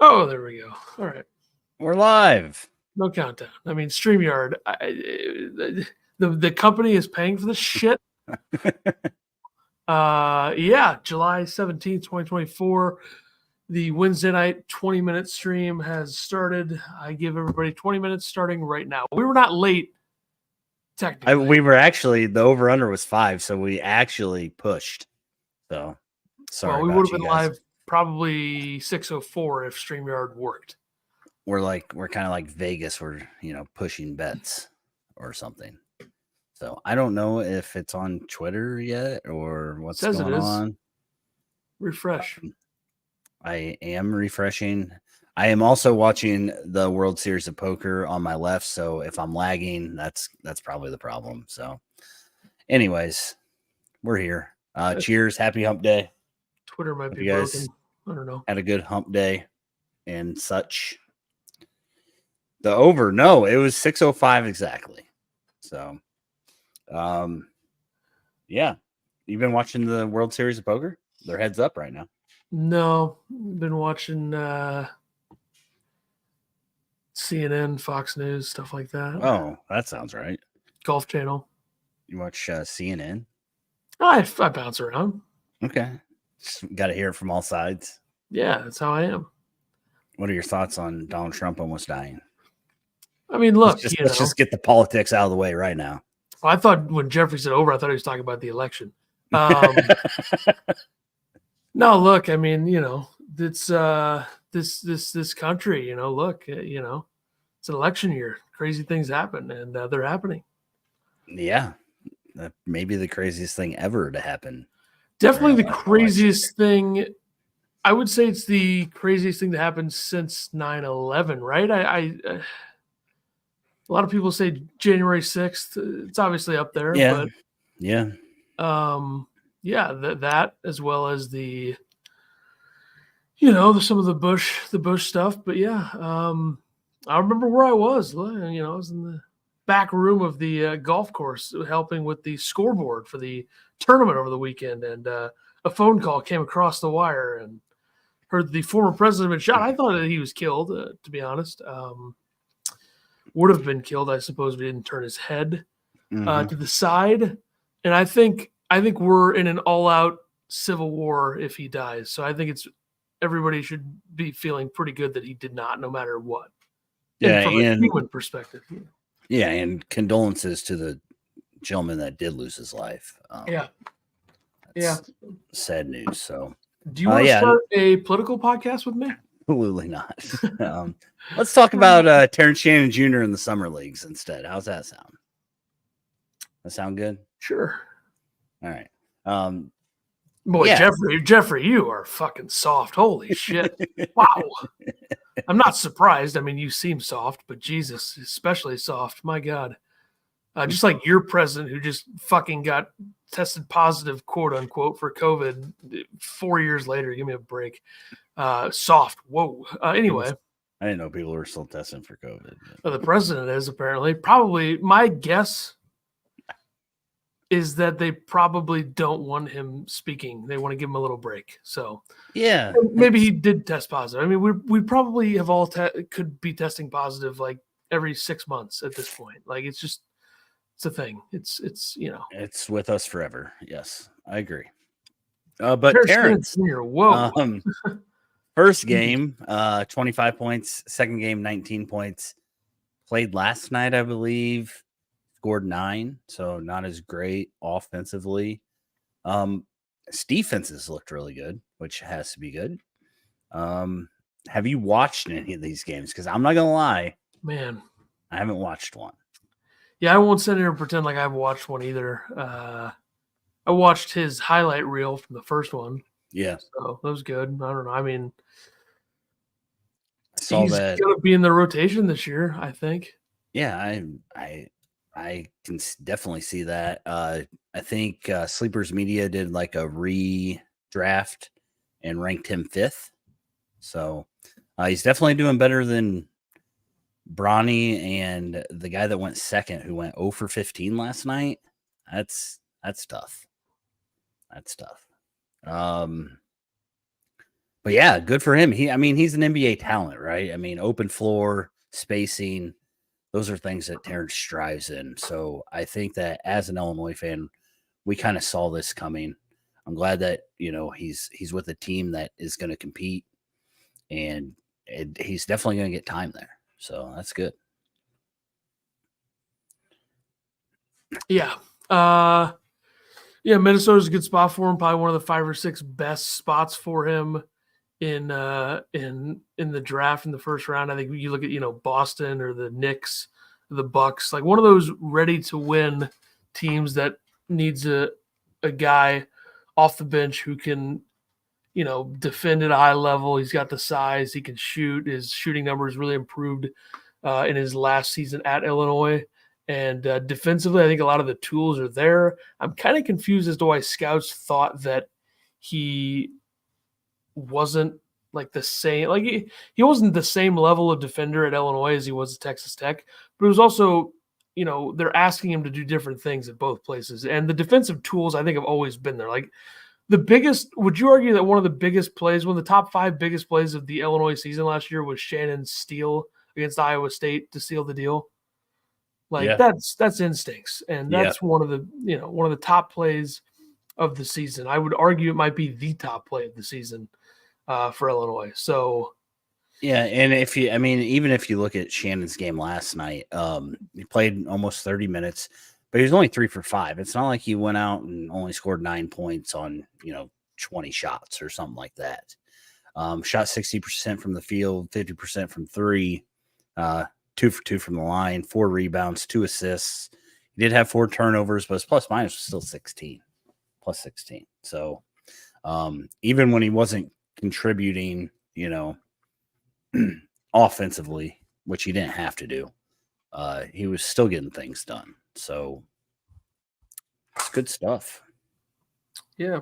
Oh, there we go. All right. We're live. No countdown. I mean, StreamYard. The company is paying for this shit. Yeah, July 17th, 2024. The Wednesday night 20-minute stream has started. I give everybody 20 minutes starting right now. We were not late, technically. We were actually, the over-under was 5, so we actually pushed. So, sorry. Well, we would have been live probably 6:04 if StreamYard worked. We're kind of like Vegas. We're, pushing bets or something. So I don't know if it's on Twitter yet or what's going on. Refresh. I am refreshing. I am also watching the World Series of Poker on my left. So if I'm lagging, that's probably the problem. So anyways, we're here. Cheers. Happy hump day. Twitter might be broken. I don't know. Had a good hump day and such. The over, no, it was 6:05 exactly. So, yeah. You've been watching the World Series of Poker? They're heads up right now. No, been watching CNN, Fox News, stuff like that. Oh, that sounds right. Golf Channel. You watch CNN? I bounce around. Okay. Got to hear it from all sides. Yeah, that's how I am. What are your thoughts on Donald Trump almost dying? I mean, look, let's just get the politics out of the way right now. Well, I thought when Jeffrey said over, I thought he was talking about the election. No, look, I mean, it's this country, look, it's an election year. Crazy things happen, and they're happening. Yeah, maybe the craziest thing ever to happen. Definitely the craziest thing. I would say it's the craziest thing that happened since 9/11, right? A lot of people say January 6th. It's obviously up there. Yeah. But, yeah, that as well as the, some of the Bush stuff. But yeah, I remember where I was. I was in the back room of the golf course helping with the scoreboard for the tournament over the weekend, and a phone call came across the wire and heard the former president had been shot. I thought that he was killed, to be honest. Would have been killed, I suppose, if he didn't turn his head to the side. And I think we're in an all-out civil war if he dies. So I think everybody should be feeling pretty good that he did not, no matter what. Yeah, from a human perspective. Yeah, and condolences to the gentleman that did lose his life. Yeah. Sad news. So, do you want to start a political podcast with me? Absolutely not. Let's talk about Terrence Shannon Jr. in the summer leagues instead. How's that sound? That sound good? Sure. All right. Boy, yeah. Jeffrey, you are fucking soft. Holy shit. Wow. I'm not surprised. I mean, you seem soft, but Jesus, especially soft. My God. Just like your president who just fucking got tested positive, quote unquote, for COVID 4 years later. Give me a break. Soft. Whoa. Anyway. I didn't know people were still testing for COVID. Well, the president is apparently. Probably, my guess is that they probably don't want him speaking. They want to give him a little break. So yeah, maybe he did test positive. I mean, we probably have all could be testing positive like every 6 months at this point. Like it's a thing. It's it's with us forever. Yes, I agree. But Terrence, whoa. First game, 25 points. Second game, 19 points. Played last night, I believe. Scored 9, so not as great offensively. His defenses looked really good, which has to be good. Have you watched any of these games? Because I'm not gonna lie, man, I haven't watched one. Yeah, I won't sit here and pretend like I've watched one either. I watched his highlight reel from the first one. Yeah, so that was good. I don't know. I mean, he's gonna be in the rotation this year, I think. Yeah, I can definitely see that. I think Sleepers Media did like a redraft and ranked him 5th. So he's definitely doing better than Bronny and the guy that went second, who went 0 for 15 last night. That's tough. That's tough. But yeah, good for him. He's an NBA talent, right? I mean, open floor, spacing, those are things that Terrence strives in. So I think that as an Illinois fan, we kind of saw this coming. I'm glad that he's with a team that is going to compete, and he's definitely going to get time there. So that's good. Yeah. Yeah, Minnesota's a good spot for him. Probably one of the 5 or 6 best spots for him in the draft in the first round. I think you look at Boston or the Knicks, the Bucks, like one of those ready to win teams that needs a guy off the bench who can defend at a high level. He's got the size, he can shoot. His shooting numbers really improved in his last season at Illinois. And defensively, I think a lot of the tools are there. I'm kind of confused as to why scouts thought that he wasn't like the same. Like he wasn't the same level of defender at Illinois as he was at Texas Tech. But it was also, they're asking him to do different things at both places. And the defensive tools, I think, have always been there. Like would you argue that one of the biggest plays, one of the top 5 biggest plays of the Illinois season last year was Shannon's steal against Iowa State to seal the deal? Like that's instincts, and that's one of the top plays of the season. I would argue it might be the top play of the season for Illinois. So yeah, and even if you look at Shannon's game last night, he played almost 30 minutes, but he was only 3 for 5. It's not like he went out and only scored 9 points on 20 shots or something like that. Shot 60% from the field, 50% from 3. 2 for 2 from the line, 4 rebounds, 2 assists. He did have 4 turnovers, but his plus minus was still 16, plus 16. So even when he wasn't contributing, offensively, which he didn't have to do, he was still getting things done. So it's good stuff. Yeah.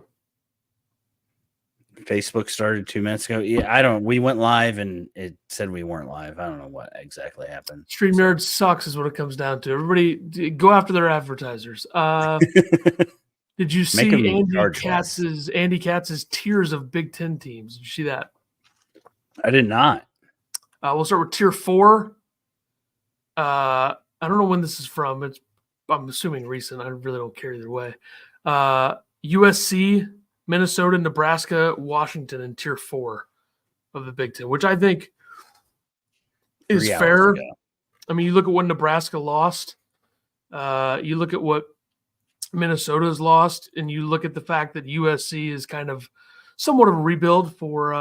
Facebook started 2 minutes ago. Yeah, we went live and it said we weren't live. I don't know what exactly happened. StreamYard sucks is what it comes down to. Everybody go after their advertisers. Did you see Andy Katz's tiers of Big Ten teams? Did you see that? I did not. We'll start with tier 4. I don't know when this is from. I'm assuming recent. I really don't care either way. USC, Minnesota, Nebraska, Washington in tier 4 of the Big Ten, which I think is fair. I mean, you look at what Nebraska lost. You look at what Minnesota's lost, and you look at the fact that USC is kind of somewhat of a rebuild for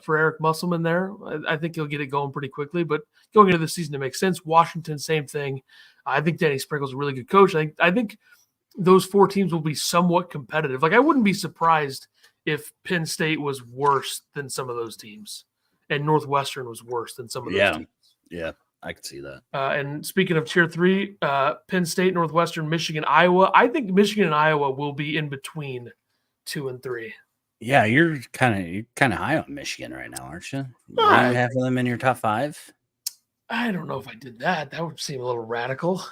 Eric Musselman there. I think he'll get it going pretty quickly, but going into the season, it makes sense. Washington, same thing. I think Danny Sprinkle's a really good coach. I think those 4 teams will be somewhat competitive. Like, I wouldn't be surprised if Penn State was worse than some of those teams and Northwestern was worse than some of those teams. Yeah, I can see that. And speaking of tier 3, Penn State, Northwestern, Michigan, Iowa. I think Michigan and Iowa will be in between 2 and 3. Yeah, you're kind of high on Michigan right now, aren't you? You have them in your top 5? I don't know if I did that. That would seem a little radical.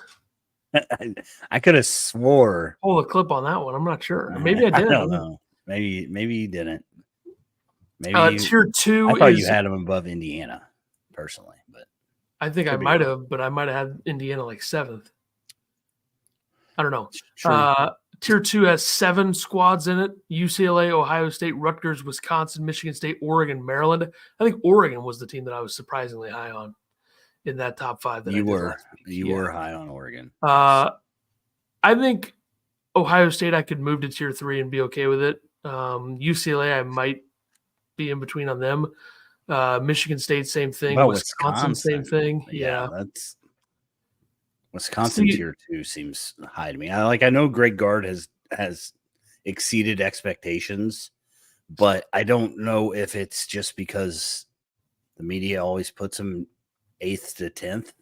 I could have swore. Pull a clip on that one. I'm not sure. Maybe I did. I don't know. Maybe you didn't. Maybe tier 2. I thought you had them above Indiana, personally, but I think I might have. But I might have had Indiana like 7th. I don't know. Tier 2 has 7 squads in it: UCLA, Ohio State, Rutgers, Wisconsin, Michigan State, Oregon, Maryland. I think Oregon was the team that I was surprisingly high on in that top 5. That you were high on Oregon. I think Ohio State I could move to tier 3 and be okay with it. UCLA I might be in between on them. Michigan State, same thing. Wisconsin, same thing. Yeah, that's Wisconsin tier 2 seems high to me. I know Greg Gard has exceeded expectations, but I don't know if it's just because the media always puts him 8th to 10th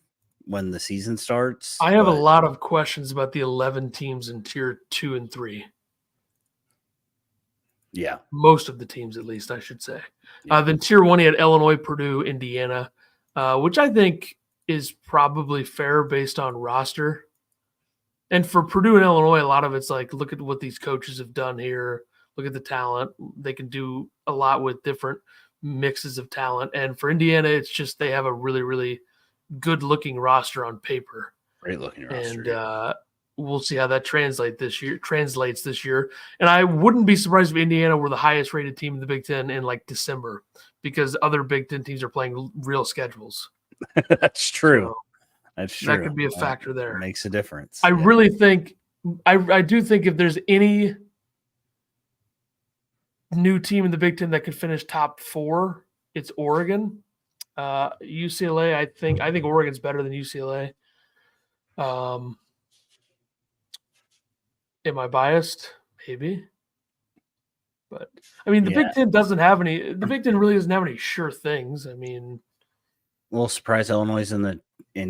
when the season starts. I have a lot of questions about the 11 teams in tier 2 and 3. Yeah. Most of the teams, at least, I should say. Yeah. Then tier 1, he had Illinois, Purdue, Indiana, which I think is probably fair based on roster. And for Purdue and Illinois, a lot of it's like, look at what these coaches have done here. Look at the talent. They can do a lot with different mixes of talent. And for Indiana, it's just they have a really, really good looking roster on paper. Great looking roster. And we'll see how that translates this year. And I wouldn't be surprised if Indiana were the highest rated team in the Big Ten in like December, because other Big Ten teams are playing real schedules. That's true. So that's true. That could be a factor there. Makes a difference. I really think I do think if there's any new team in the Big Ten that could finish top 4, it's Oregon. UCLA, I think Oregon's better than UCLA. Am I biased? Maybe. But I mean, the Big Ten doesn't have any. The Big Ten really doesn't have any sure things. I mean, a little surprised Illinois is in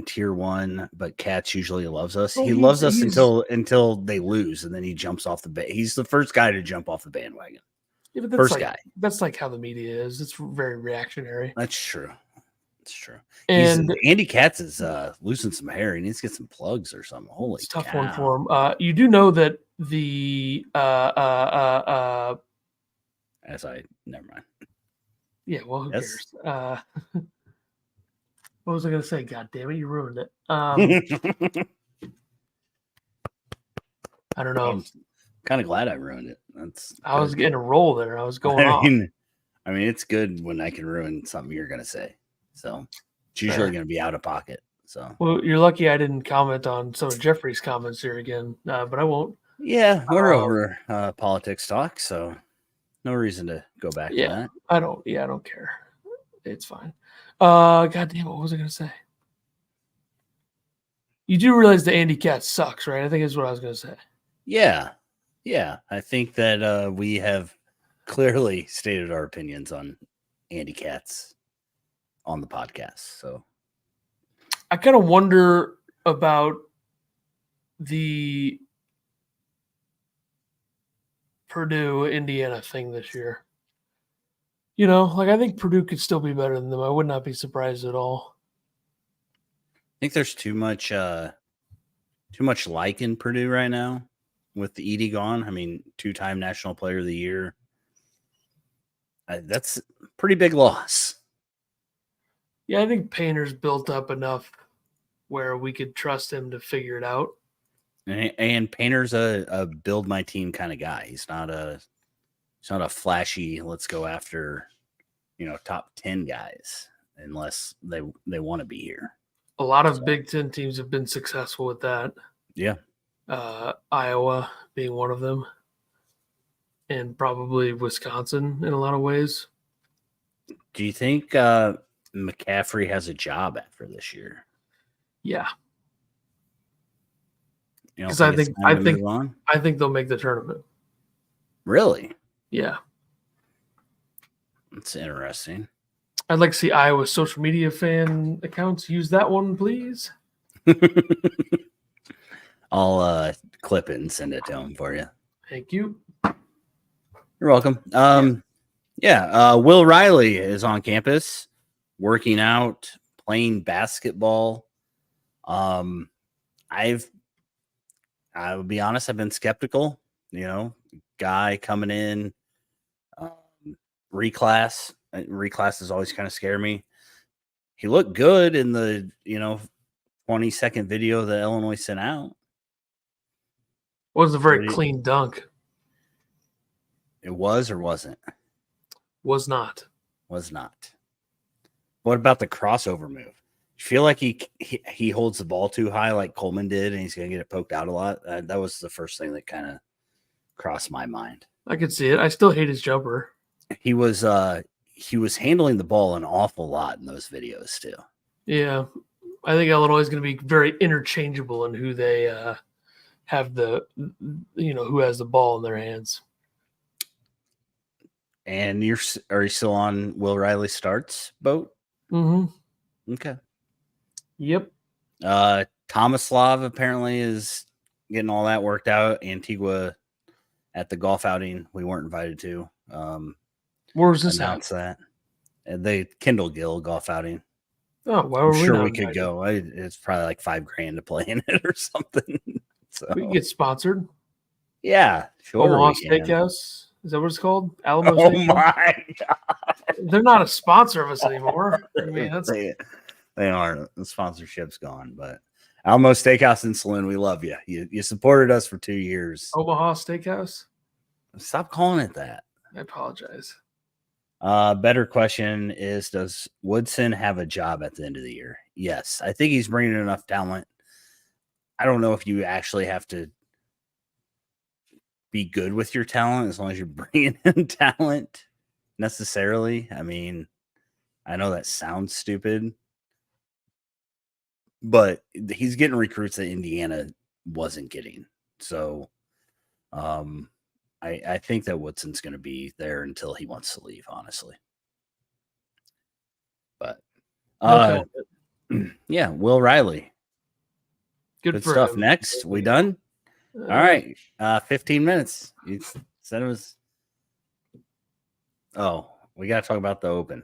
tier 1, but Katz usually loves us. He loves us until they lose, and then he jumps off the he's the first guy to jump off the bandwagon. Yeah, but that's guy. That's like how the media is. It's very reactionary. That's true. It's true. And Andy Katz is losing some hair. He needs to get some plugs or something. Holy it's a tough cow. one for him. You do know that the never mind. Yeah, well, who cares? What was I going to say? God damn it, you ruined it. I don't know. I'm kind of glad I ruined it. I was getting a roll there. I was going off. I mean, it's good when I can ruin something you're going to say. So it's usually going to be out of pocket. So, well, you're lucky I didn't comment on some of Jeffrey's comments here again, but I won't. Yeah, we're over politics talk, so no reason to go back to that. I don't care. It's fine. God damn it, what was I going to say? You do realize that Andy Katz sucks, right? I think that's what I was going to say. Yeah. I think that we have clearly stated our opinions on Andy Katz on the podcast. So I kind of wonder about the Purdue Indiana thing this year. You know, like I think Purdue could still be better than them. I would not be surprised at all. I think there's too much like in Purdue right now with the Edie gone. I mean, 2-time National Player of the Year. That's a pretty big loss. Yeah, I think Painter's built up enough where we could trust him to figure it out. And Painter's a build my team kind of guy. He's not a flashy, let's go after, top 10 guys unless they want to be here. A lot of Big Ten teams have been successful with that. Yeah. Iowa being one of them, and probably Wisconsin in a lot of ways. Do you think McCaffrey has a job after this year? Yeah. Because I think they'll make the tournament. Really? Yeah. That's interesting. I'd like to see Iowa social media fan accounts use that one, please. I'll clip it and send it to him for you. Thank you. You're welcome. Will Riley is on campus working out, playing basketball. I will be honest, I've been skeptical, guy coming in, reclass has always kind of scared me. He looked good in the, 20-second video that Illinois sent out. It was a very clean dunk. It was or wasn't? Was not. Was not. What about the crossover move? You feel like he holds the ball too high like Coleman did and he's going to get it poked out a lot? That was the first thing that kind of crossed my mind. I could see it. I still hate his jumper. He was handling the ball an awful lot in those videos too. Yeah. I think Illinois is going to be very interchangeable in who they have who has the ball in their hands. And are you still on Will Riley starts boat? Mm-hmm. Okay. Yep. Tomislav apparently is getting all that worked out. Antigua at the golf outing we weren't invited to. Where was this announced that? The Kendall Gill golf outing. Oh, well, I'm sure we could go. It's probably like $5,000 to play in it or something. So we can get sponsored. Yeah, sure. Omaha Steakhouse. Is that what it's called? Alamo Oh Steakhouse? my They're not a sponsor of us anymore. I mean, that's they aren't. The sponsorship's gone, but Alamo Steakhouse and Saloon, we love you. You supported us for 2 years. Omaha Steakhouse. Stop calling it that. I apologize. Better question is, does Woodson have a job at the end of the year? Yes. I think he's bringing enough talent. I don't know if you actually have to be good with your talent as long as you're bringing in talent necessarily. I mean, I know that sounds stupid, but he's getting recruits that Indiana wasn't getting. So I think that Woodson's going to be there until he wants to leave, honestly. But Okay. yeah, Will Riley. Good for stuff. him. Next, we done? All right. 15 minutes. You said it was. Oh, we got to talk about the Open.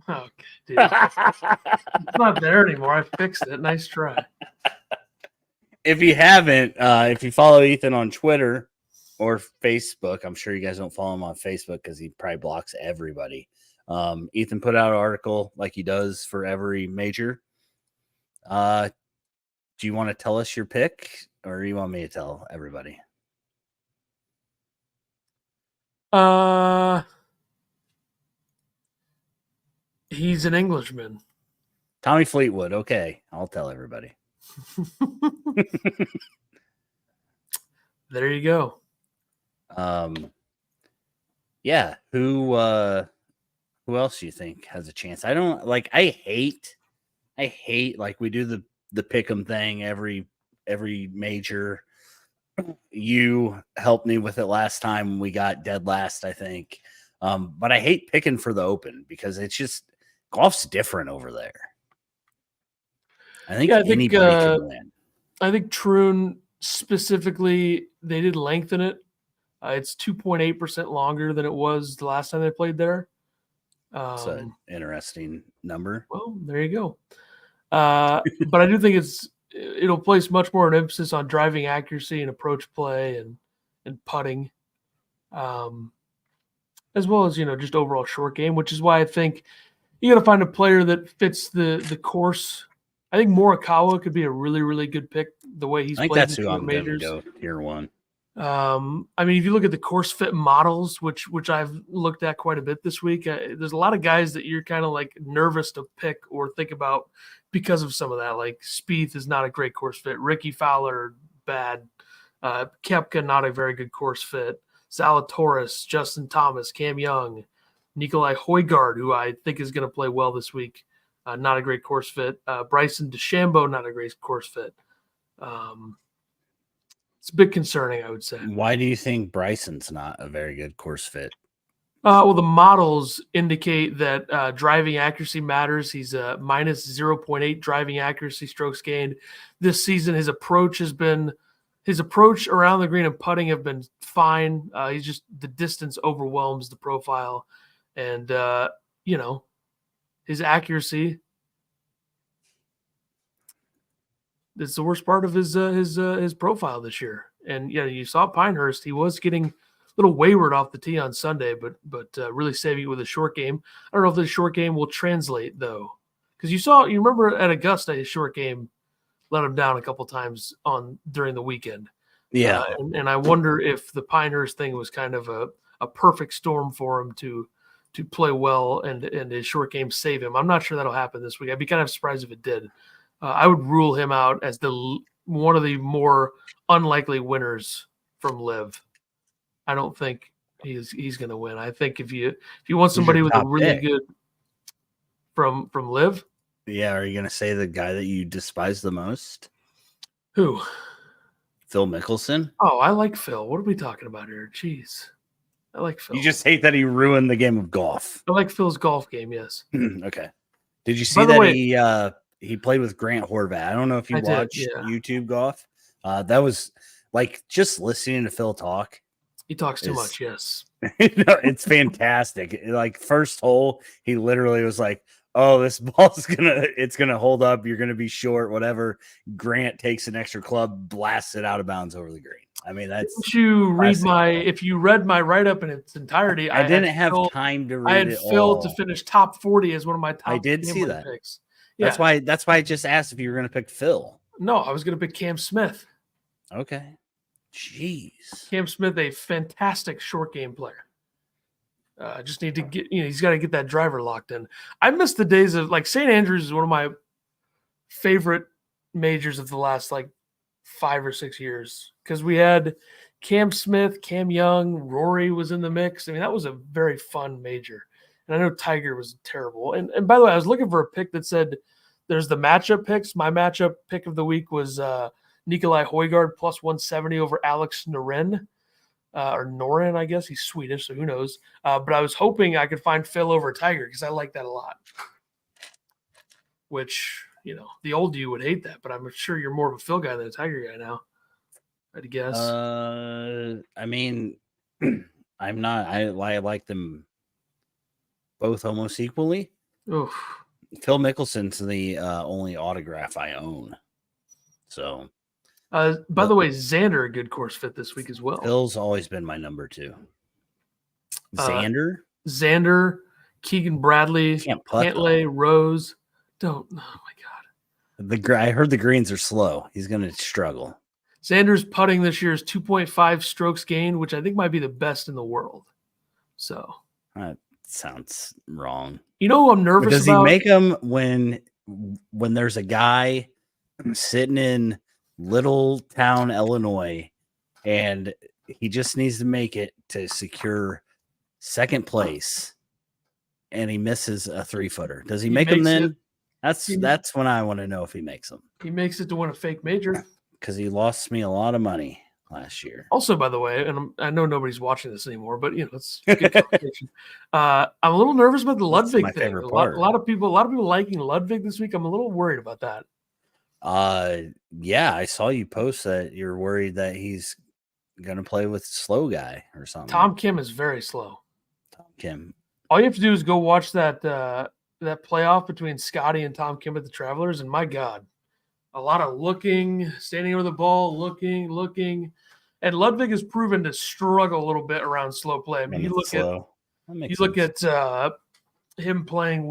Okay, dude. It's not there anymore. I fixed it. Nice try. If you haven't, if you follow Ethan on Twitter or Facebook, I'm sure you guys don't follow him on Facebook because he probably blocks everybody. Ethan put out an article like he does for every major. Do you want to tell us your pick, or do you want me to tell everybody? He's an Englishman. Tommy Fleetwood. Okay, I'll tell everybody. There you go. Yeah. Who else do you think has a chance? I don't like. I hate like we do the pick'em thing every major. You helped me with it last time. We got dead last, I think. But I hate picking for the Open because it's just golf's different over there. I think anybody can win. I think Troon specifically, they did lengthen it. It's 2.8% longer than it was the last time they played there. It's an interesting number. Well, there you go. But I do think it'll place much more an emphasis on driving accuracy and approach play and putting, as well as just overall short game. Which is why I think you got to find a player that fits the course. I think Morikawa could be a really, really good pick. The way he's played, that's who I'm going to go tier one. I mean, if you look at the course fit models, which I've looked at quite a bit this week, there's a lot of guys that you're kind of like nervous to pick or think about because of some of that. Like Spieth is not a great course fit. Ricky Fowler, bad. Koepka, not a very good course fit. Zalatoris, Justin Thomas, Cam Young, Nikolai Højgaard, who I think is going to play well this week, not a great course fit. Bryson DeChambeau, not a great course fit. It's a bit concerning, I would say. Why do you think Bryson's not a very good course fit? Well, the models indicate that driving accuracy matters. He's a minus 0.8 driving accuracy strokes gained this season. His approach around the green and putting have been fine. He's just the distance overwhelms the profile, and his accuracy. It's the worst part of his profile this year. And you saw Pinehurst; he was getting a little wayward off the tee on Sunday, but really saving it with a short game. I don't know if the short game will translate though, because you remember at Augusta, his short game let him down a couple times during the weekend. Yeah, and I wonder if the Pinehurst thing was kind of a perfect storm for him to play well and his short game save him. I'm not sure that'll happen this week. I'd be kind of surprised if it did. I would rule him out as one of the more unlikely winners from Live. I don't think he's going to win. I think if you want somebody with a really good from Live. Yeah, are you going to say the guy that you despise the most? Who? Phil Mickelson. Oh, I like Phil. What are we talking about here? Jeez. I like Phil. You just hate that he ruined the game of golf. I like Phil's golf game, yes. Okay. Did you see that he played with Grant Horvat? I don't know if you watched YouTube golf. That was like just listening to Phil talk. He talks too much, yes. It's fantastic. Like first hole, he literally was like, "Oh, this ball's gonna hold up. You're gonna be short, whatever." Grant takes an extra club, blasts it out of bounds over the green. I mean, that's Didn't you read classic my? Phil. If you read my write up in its entirety, I didn't have time to I read had it Phil to all. finish top 40 as one of my I top did game see winning that. picks. That's Yeah. why I just asked if you were going to pick Phil. No, I was going to pick Cam Smith. Okay. Jeez. Cam Smith, a fantastic short game player. Just need to get, he's got to get that driver locked in. I miss the days of like St. Andrews is one of my favorite majors of the last like 5 or 6 years because we had Cam Smith, Cam Young, Rory was in the mix. I mean, that was a very fun major. And I know Tiger was terrible. And by the way, I was looking for a pick that said there's the matchup picks. My matchup pick of the week was Nikolai Højgaard plus 170 over Alex Noren. Or Noren, I guess. He's Swedish, so who knows. But I was hoping I could find Phil over Tiger because I like that a lot. Which, the old you would hate that, but I'm sure you're more of a Phil guy than a Tiger guy now. I'd guess. I mean, I'm not. I like them both almost equally. Oof. Phil Mickelson's the only autograph I own. So, by the way, Xander a good course fit this week as well. Phil's always been my number 2. Xander, Keegan Bradley, Cantlay, Rose. Oh my God. I heard the greens are slow. He's going to struggle. Xander's putting this year is 2.5 strokes gained, which I think might be the best in the world. So that sounds wrong. You know who I'm nervous about? Does he make them when there's a guy sitting in Little Town, Illinois, and he just needs to make it to secure second place, and he misses a 3-footer? Does he make them then? That's when I want to know if he makes them. He makes it to win a fake major. Because he lost me a lot of money last year. Also, by the way, and I know nobody's watching this anymore, but it's good conversation. I'm a little nervous about the Ludwig thing. A lot of people liking Ludwig this week. I'm a little worried about that. Yeah, I saw you post that you're worried that he's gonna play with slow guy or something. Tom Kim is very slow. Tom Kim. All you have to do is go watch that playoff between Scotty and Tom Kim at the Travelers, and my God. A lot of looking, standing over the ball, looking. And Ludwig has proven to struggle a little bit around slow play. I mean, you look at him playing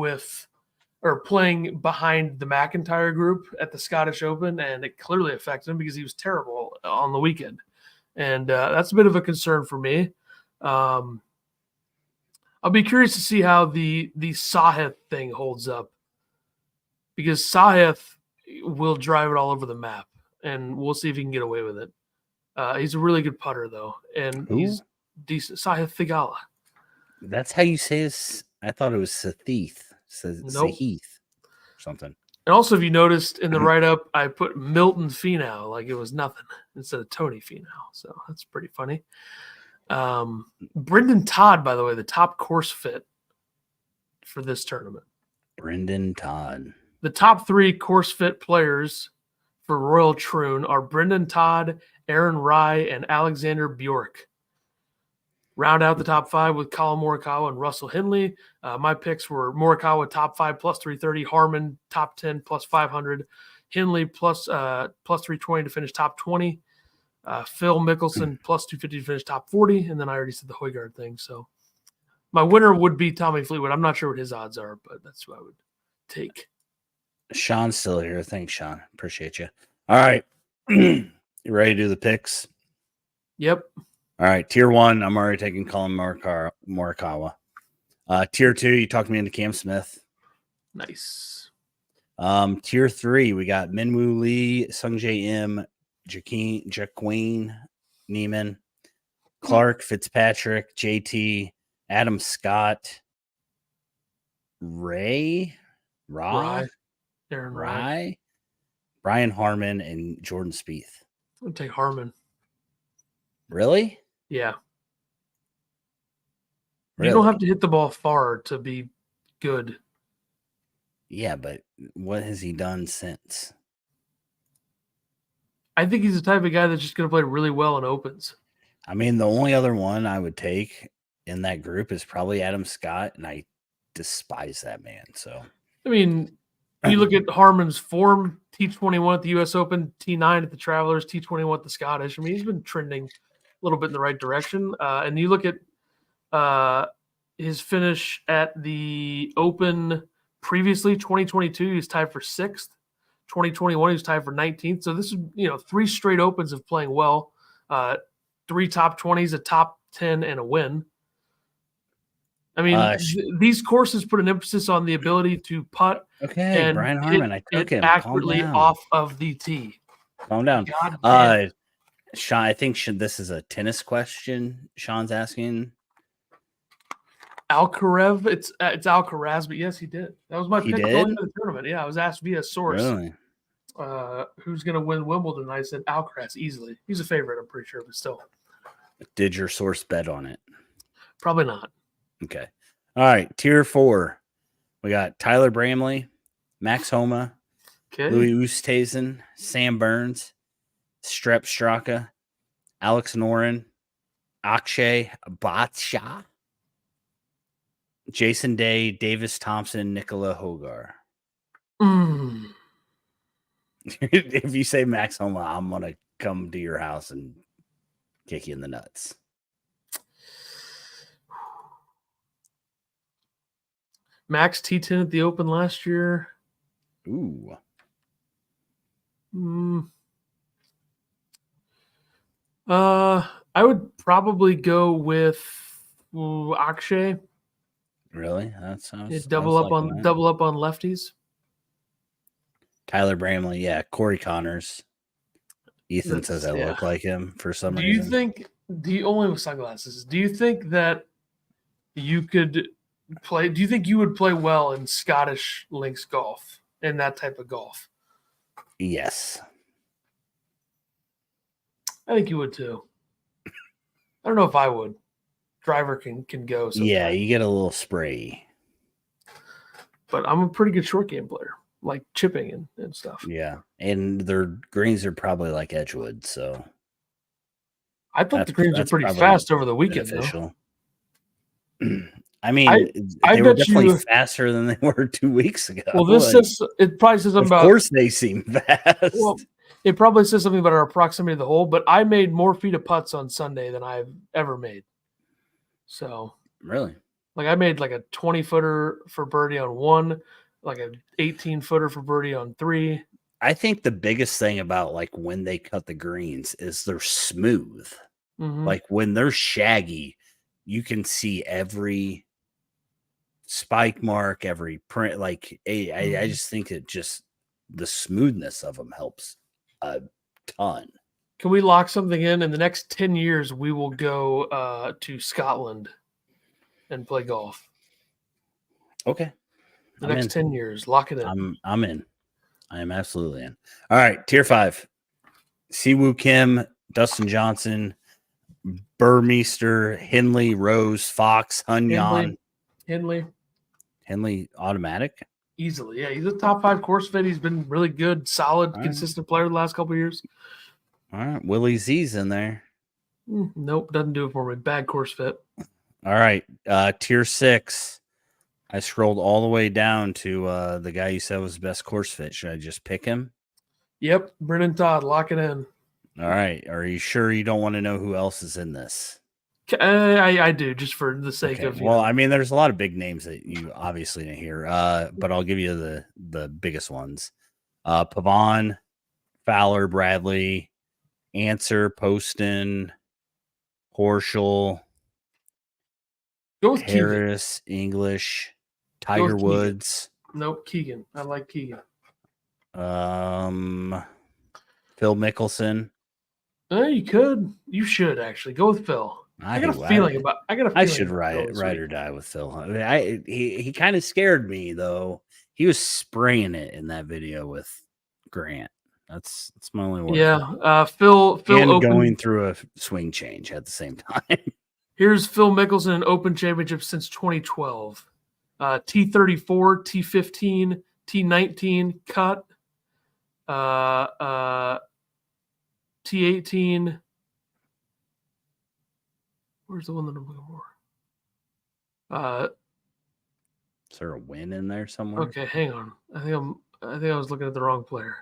behind the McIntyre group at the Scottish Open, and it clearly affected him because he was terrible on the weekend. And that's a bit of a concern for me. I'll be curious to see how the Sahith thing holds up because Sahith will drive it all over the map, and we'll see if he can get away with it. He's a really good putter, though, and he's decent. Sahith Theegala. That's how you say his. I thought it was Sahith. Nope. Sahith or something. And also, if you noticed in the write-up, I put Milton Finau like it was nothing instead of Tony Finau, so that's pretty funny. Brendan Todd, by the way, the top course fit for this tournament. Brendan Todd. The top 3 course fit players for Royal Troon are Brendan Todd, Aaron Rye, and Alexander Bjork. Round out the top 5 with Colin Morikawa and Russell Henley. My picks were Morikawa top 5 plus 330, Harmon top 10 plus 500, Henley plus 320 to finish top 20, Phil Mickelson plus 250 to finish top 40, and then I already said the Højgaard thing. So my winner would be Tommy Fleetwood. I'm not sure what his odds are, but that's who I would take. Sean's still here. Thanks, Sean. Appreciate you. All right. You ready to do the picks? Yep. All right. Tier 1, I'm already taking Colin Morikawa. Tier 2, you talked me into Cam Smith. Nice. Tier 3, we got Minwoo Lee, Sungjae Im, Jaqueen Neiman, Clark Fitzpatrick, JT, Adam Scott, Aaron Rye, Brian Harmon, and Jordan Spieth. I'm going to take Harmon. Really? Yeah. Really? You don't have to hit the ball far to be good. Yeah, but what has he done since? I think he's the type of guy that's just going to play really well in opens. I mean, the only other one I would take in that group is probably Adam Scott, and I despise that man. So, I mean, You look at Harmon's form, T21 at the U.S. Open, T9 at the Travelers, T21 at the Scottish. I mean, he's been trending a little bit in the right direction. And you look at his finish at the Open previously, 2022, he was tied for 6th. 2021, he was tied for 19th. So this is, 3 straight Opens of playing well. 3 top 20s, a top 10, and a win. I mean, these courses put an emphasis on the ability to putt and Brian Harmon, I took him accurately off of the tee. Calm down. Sean, I think this is a tennis question. Sean's asking. Alcaraz, it's Alcaraz, but yes, he did. That was my pick going into the tournament. Yeah, I was asked via source. Really? Who's going to win Wimbledon? I said Alcaraz easily. He's a favorite, I'm pretty sure, but still. Did your source bet on it? Probably not. Okay. All right. Tier 4. We got Tyler Bramley, Max Homa, Louis Oosthuizen, Sam Burns, Strep Straka, Alex Noren, Akshay Batsha, Jason Day, Davis Thompson, Nicola Hogar. If you say Max Homa, I'm going to come to your house and kick you in the nuts. Max T10 at the Open last year. Ooh. I would probably go with Akshay. Really? That sounds double up on lefties. Tyler Bramley, yeah. Corey Connors. Ethan says I look like him for some reason. Only with sunglasses, do you think that you could play? Do you think you would play well in Scottish links golf, in that type of golf? Yes. I think you would too. I don't know if I would. Driver can go sometimes. Yeah, you get a little spray. But I'm a pretty good short game player, like chipping and stuff. Yeah, and their greens are probably like Edgewood, so I thought the greens are pretty fast over the weekend. Beneficial. I mean, they were definitely faster than they were 2 weeks ago. Well, it probably says something about. Of course, they seem fast. Well, it probably says something about our proximity to the hole. But I made more feet of putts on Sunday than I've ever made. So really, like I made like a 20-footer for birdie on 1, like an 18-footer for birdie on 3. I think the biggest thing about like when they cut the greens is they're smooth. Mm-hmm. Like when they're shaggy, you can see every spike mark, every print. Like I just think it just the smoothness of them helps a ton. Can we lock something in? In the next 10 years, we will go to Scotland and play golf. Okay. The next 10 years, lock it in. I'm in. I am absolutely in. All right, tier 5. Siwoo Kim, Dustin Johnson, Burmeister, Henley, Rose, Fox, Hunyan. Henley automatic? Easily, yeah. He's a top 5 course fit. He's been really good, solid, consistent player the last couple of years. All right, Willie Z's in there. Nope, doesn't do it for me. Bad course fit. All right, tier 6. I scrolled all the way down to the guy you said was the best course fit. Should I just pick him? Yep, Brennan Todd, lock it in. All right, are you sure you don't want to know who else is in this? I do, just for the sake of. Well, I mean, there's a lot of big names that you obviously didn't hear, but I'll give you the biggest ones: Pavon, Fowler, Bradley, Answer, Poston, Horschel, Harris, Keegan. English, Tiger Woods. Nope, Keegan. I like Keegan. Phil Mickelson. You could. You should actually go with Phil. I got a feeling. I should ride or die with Phil. I mean, he kind of scared me though. He was spraying it in that video with Grant. That's my only word. Yeah, Phil and going through a swing change at the same time. Here's Phil Mickelson in Open Championship since 2012. T34, T15, T19 cut. T18. Where's the one that I'm looking for? Is there a win in there somewhere? Okay, hang on. I think I'm I think I was looking at the wrong player.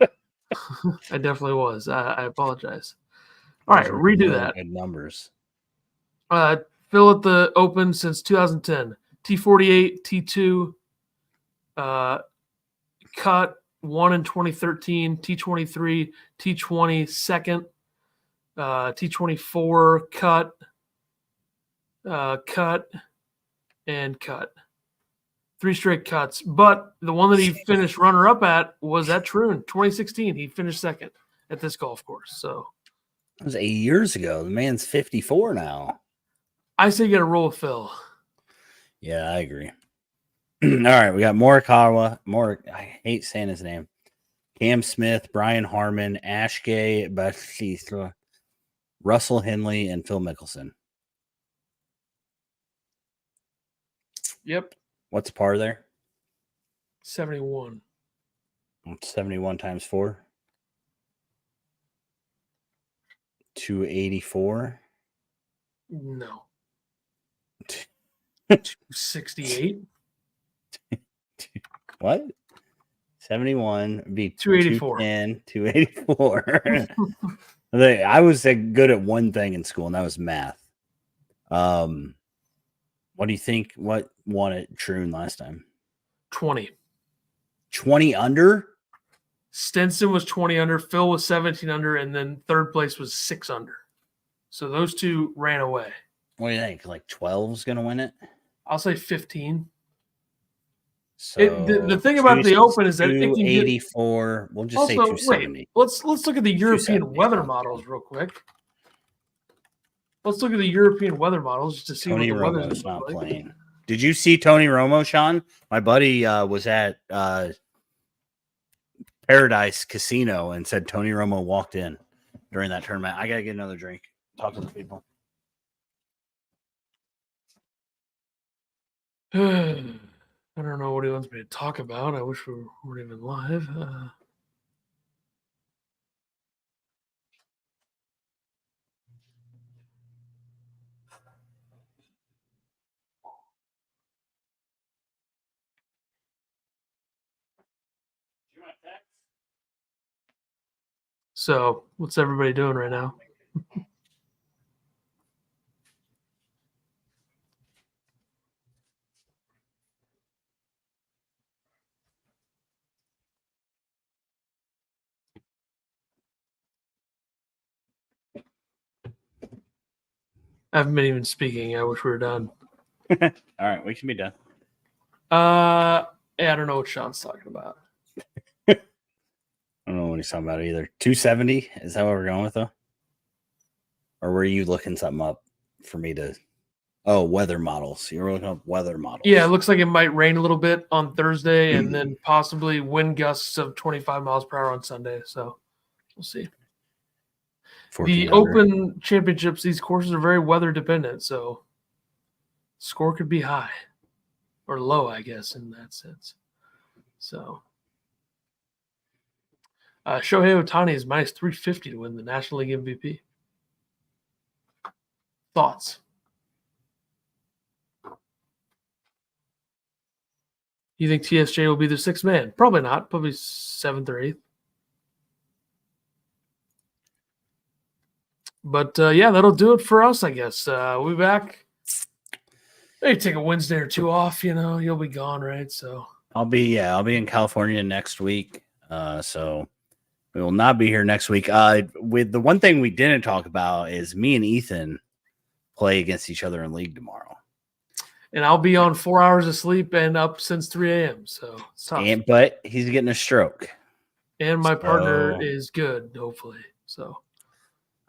I definitely was. I apologize. All right, Those are redo really that. good numbers. Phil at the Open since 2010. T48, T2, cut 1 in 2013, T23, T20, second, T24, cut, cut, and cut. 3 straight cuts. But the one that he finished runner-up at was at Troon, 2016. He finished second at this golf course. So That was 8 years ago. The man's 54 now. I say get a roll with Phil. Yeah, I agree. All right, we got Morikawa. I hate saying his name. Cam Smith, Brian Harmon, Ashgay Batista, Russell Henley, and Phil Mickelson. Yep. What's par there? 71. 71 times 4. 284. No. 68. What? 71 be 284. 284. I was good at one thing in school, and that was math. What do you think? What won at Troon last time? 20. 20 under? Stenson was 20 under. Phil was 17 under. And then third place was 6 under. So those two ran away. What do you think? Like 12 is going to win it? I'll say 15. So The thing about the Open is that it can get 284. We'll just say 270. Wait, let's look at the European weather models real quick. Let's look at the European weather models just to see Tony what the Romo's weather's not like. playing. Did you see Tony Romo, Sean? My buddy was at Paradise Casino and said Tony Romo walked in during that tournament. I got to get another drink. Talk to the people. I don't know what he wants me to talk about. I wish we weren't even live. So, what's everybody doing right now? I haven't been even speaking. I wish we were done. All right, we can be done. Yeah, I don't know what Sean's talking about. I don't know what he's talking about either. 270? Is that what we're going with, though? Or were you looking something up for me to... Oh, weather models. You were looking up weather models. Yeah, it looks like it might rain a little bit on Thursday and then possibly wind gusts of 25 miles per hour on Sunday. So we'll see. The Open Championships, these courses are very weather dependent. So score could be high or low, I guess, in that sense. So Shohei Ohtani is minus 350 to win the National League MVP. Thoughts? You think TSJ will be the 6th man? Probably not. Probably 7th or 8th. But yeah, that'll do it for us, I guess. We'll be back. Maybe take a Wednesday or 2 off. You'll be gone, right? So I'll be in California next week. So we will not be here next week. With the one thing we didn't talk about is me and Ethan play against each other in league tomorrow. And I'll be on 4 hours of sleep and up since 3 a.m. So it's tough. But he's getting a stroke. And my partner is good, hopefully. So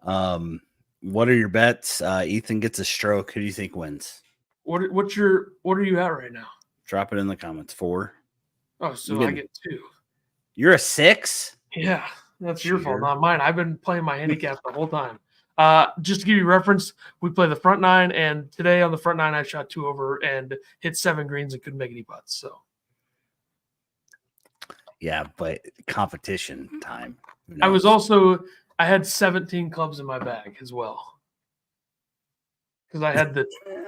what are your bets? Ethan gets a stroke. Who do you think wins? What are you at right now? Drop it in the comments. 4. Oh, so I get 2. You're a 6? Yeah, that's your fault, not mine. I've been playing my handicap the whole time. Just to give you reference, we play the front 9, and today on the front 9, I shot 2 over and hit 7 greens and couldn't make any putts. So, yeah, but competition time. I had 17 clubs in my bag as well because I had the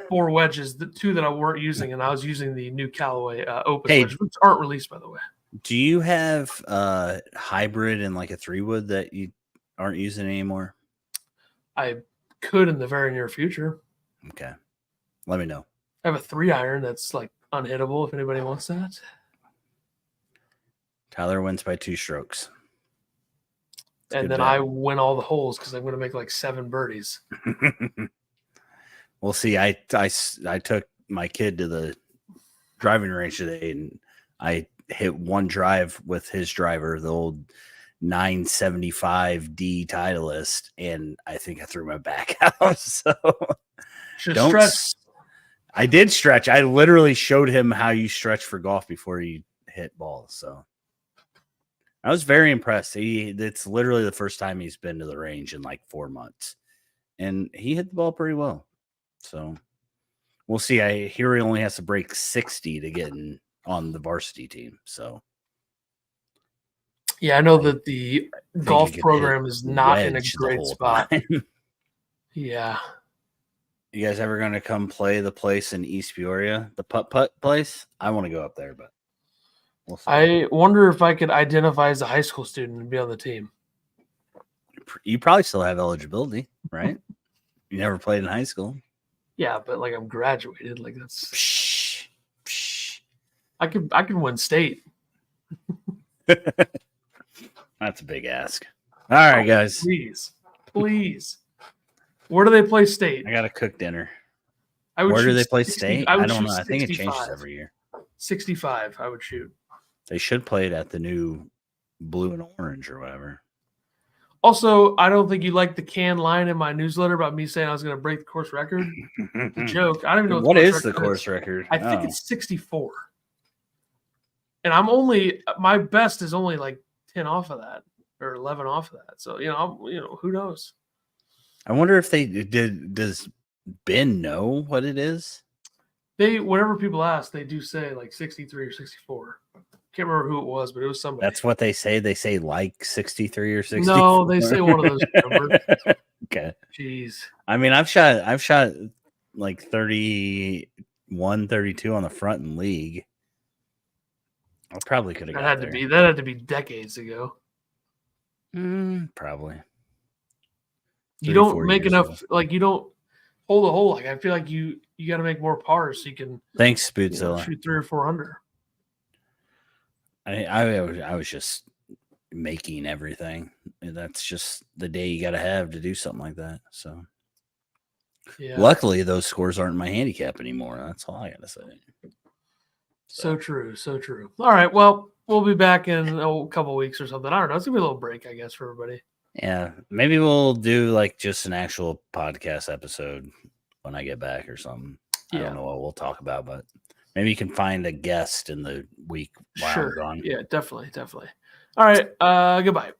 4 wedges, the 2 that I weren't using, and I was using the new Callaway Opus wedges, which aren't released, by the way. Do you have hybrid and like a 3-wood that you aren't using anymore? I could in the very near future. Okay. Let me know. I have a 3-iron that's like unhittable if anybody wants that. Tyler wins by 2 strokes. And then I win all the holes because I'm going to make like 7 birdies. We'll see. I took my kid to the driving range today, and I hit one drive with his driver, the old 975D Titleist, and I think I threw my back out. So don't stretch. I did stretch. I literally showed him how you stretch for golf before you hit balls. So I was very impressed. It's literally the first time he's been to the range in like 4 months, and he hit the ball pretty well. So we'll see. I hear he only has to break 60 to get on the varsity team. So yeah, I know that the golf program is not in a great spot. Yeah. You guys ever going to come play the place in East Peoria, the putt place? I want to go up there, but we'll see. I wonder if I could identify as a high school student and be on the team. You probably still have eligibility, right? You never played in high school. Yeah, but like I'm graduated. Like that's I could win state. That's a big ask. All right, guys. Please. Where do they play state? I got to cook dinner. Where do they play state? I don't know. I think it changes every year. 65, I would shoot. They should play it at the new blue and orange or whatever. Also, I don't think you like the canned line in my newsletter about me saying I was going to break the course record. It's a joke. I don't even know what is the course record. I think it's 64. And my best is only like 10 off of that or 11 off of that. So, who knows? I wonder if does Ben know what it is? Whenever people ask, they do say like 63 or 64. Can't remember who it was, but it was somebody. That's what they say. They say like 63 or 64. No, they say one of those numbers. Okay. Jeez. I mean, I've shot like 31, 32 on the front in league. I probably could have got there. That had to be decades ago. Probably. You don't make enough, like you don't hold a hole. Like I feel like you got to make more pars so you can. Thanks, Spootzilla. Shoot 3 or 4 under. I was just making everything. That's just the day you got to have to do something like that. So, yeah. Luckily, those scores aren't my handicap anymore. That's all I got to say. So true. All right. Well, we'll be back in a couple weeks or something. I don't know. It's gonna be a little break, I guess, for everybody. Yeah, maybe we'll do like just an actual podcast episode when I get back or something. Yeah. I don't know what we'll talk about, but maybe you can find a guest in the week while I'm gone. Yeah, definitely. All right. Goodbye.